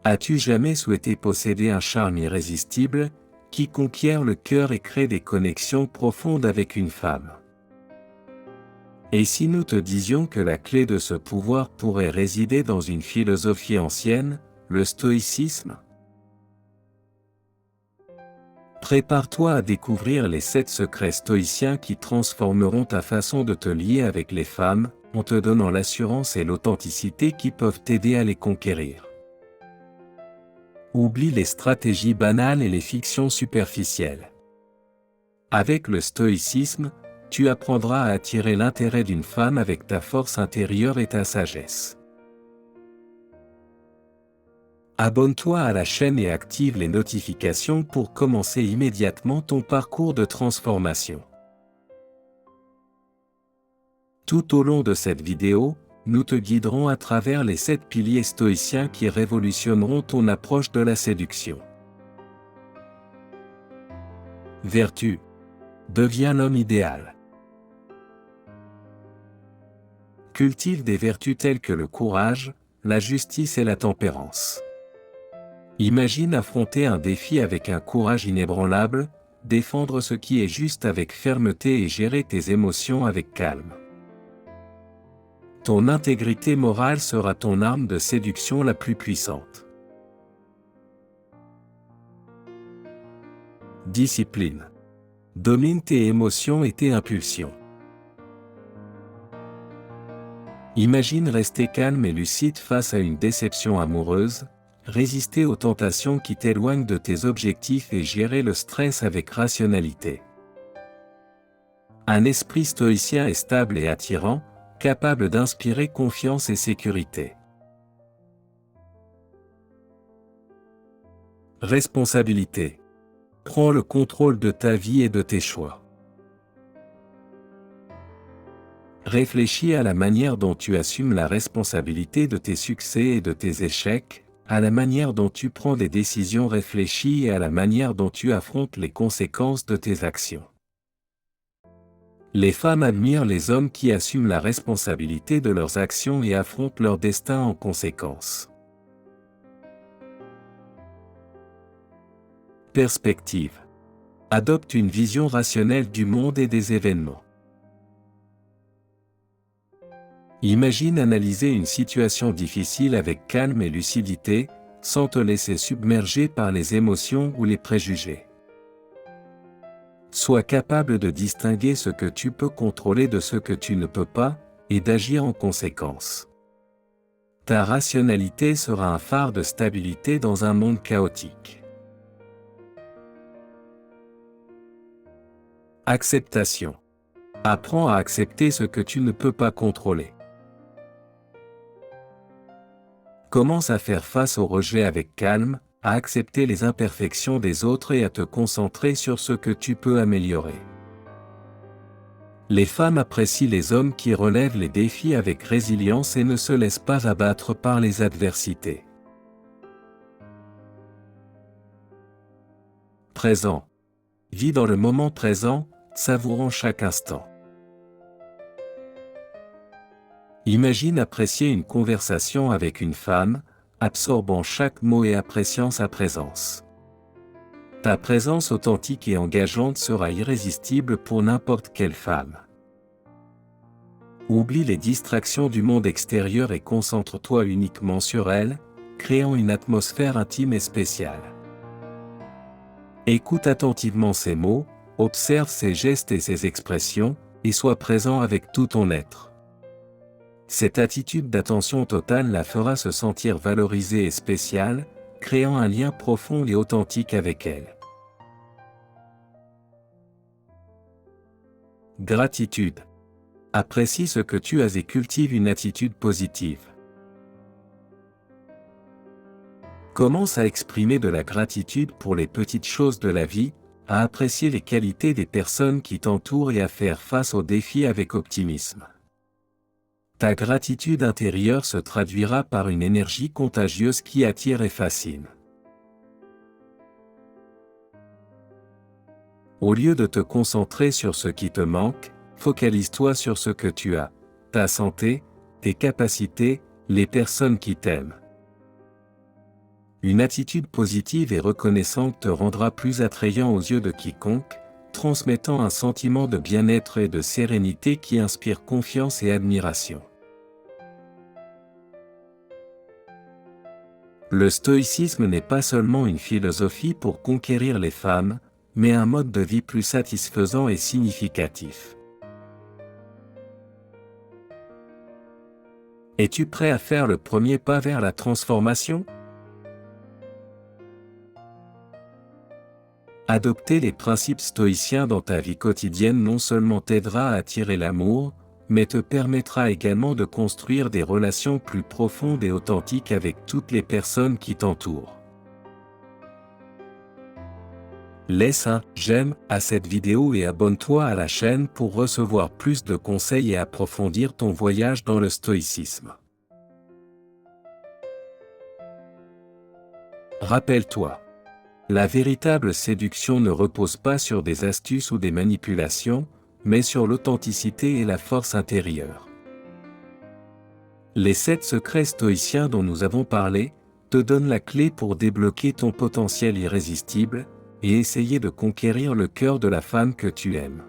As-tu jamais souhaité posséder un charme irrésistible, qui conquiert le cœur et crée des connexions profondes avec une femme? Et si nous te disions que la clé de ce pouvoir pourrait résider dans une philosophie ancienne, le stoïcisme? Prépare-toi à découvrir les 7 secrets stoïciens qui transformeront ta façon de te lier avec les femmes, en te donnant l'assurance et l'authenticité qui peuvent t'aider à les conquérir. Oublie les stratégies banales et les fictions superficielles. Avec le stoïcisme, tu apprendras à attirer l'intérêt d'une femme avec ta force intérieure et ta sagesse. Abonne-toi à la chaîne et active les notifications pour commencer immédiatement ton parcours de transformation. Tout au long de cette vidéo, nous te guiderons à travers les 7 piliers stoïciens qui révolutionneront ton approche de la séduction. Vertu. Deviens l'homme idéal. Cultive des vertus telles que le courage, la justice et la tempérance. Imagine affronter un défi avec un courage inébranlable, défendre ce qui est juste avec fermeté et gérer tes émotions avec calme. Ton intégrité morale sera ton arme de séduction la plus puissante. Discipline. Domine tes émotions et tes impulsions. Imagine rester calme et lucide face à une déception amoureuse, résister aux tentations qui t'éloignent de tes objectifs et gérer le stress avec rationalité. Un esprit stoïcien est stable et attirant, capable d'inspirer confiance et sécurité. Responsabilité. Prends le contrôle de ta vie et de tes choix. Réfléchis à la manière dont tu assumes la responsabilité de tes succès et de tes échecs, à la manière dont tu prends des décisions réfléchies et à la manière dont tu affrontes les conséquences de tes actions. Les femmes admirent les hommes qui assument la responsabilité de leurs actions et affrontent leur destin en conséquence. Perspective. Adopte une vision rationnelle du monde et des événements. Imagine analyser une situation difficile avec calme et lucidité, sans te laisser submerger par les émotions ou les préjugés. Sois capable de distinguer ce que tu peux contrôler de ce que tu ne peux pas, et d'agir en conséquence. Ta rationalité sera un phare de stabilité dans un monde chaotique. Acceptation. Apprends à accepter ce que tu ne peux pas contrôler. Commence à faire face au rejet avec calme, à accepter les imperfections des autres et à te concentrer sur ce que tu peux améliorer. Les femmes apprécient les hommes qui relèvent les défis avec résilience et ne se laissent pas abattre par les adversités. Présent. Vis dans le moment présent, savourant chaque instant. Imagine apprécier une conversation avec une femme, absorbant chaque mot et appréciant sa présence. Ta présence authentique et engageante sera irrésistible pour n'importe quelle femme. Oublie les distractions du monde extérieur et concentre-toi uniquement sur elle, créant une atmosphère intime et spéciale. Écoute attentivement ses mots, observe ses gestes et ses expressions, et sois présent avec tout ton être. Cette attitude d'attention totale la fera se sentir valorisée et spéciale, créant un lien profond et authentique avec elle. Gratitude. Apprécie ce que tu as et cultive une attitude positive. Commence à exprimer de la gratitude pour les petites choses de la vie, à apprécier les qualités des personnes qui t'entourent et à faire face aux défis avec optimisme. Ta gratitude intérieure se traduira par une énergie contagieuse qui attire et fascine. Au lieu de te concentrer sur ce qui te manque, focalise-toi sur ce que tu as, ta santé, tes capacités, les personnes qui t'aiment. Une attitude positive et reconnaissante te rendra plus attrayant aux yeux de quiconque, transmettant un sentiment de bien-être et de sérénité qui inspire confiance et admiration. Le stoïcisme n'est pas seulement une philosophie pour conquérir les femmes, mais un mode de vie plus satisfaisant et significatif. Es-tu prêt à faire le premier pas vers la transformation? Adopter les principes stoïciens dans ta vie quotidienne non seulement t'aidera à attirer l'amour, mais te permettra également de construire des relations plus profondes et authentiques avec toutes les personnes qui t'entourent. Laisse un j'aime à cette vidéo et abonne-toi à la chaîne pour recevoir plus de conseils et approfondir ton voyage dans le stoïcisme. Rappelle-toi. La véritable séduction ne repose pas sur des astuces ou des manipulations, mais sur l'authenticité et la force intérieure. Les 7 secrets stoïciens dont nous avons parlé te donnent la clé pour débloquer ton potentiel irrésistible et essayer de conquérir le cœur de la femme que tu aimes.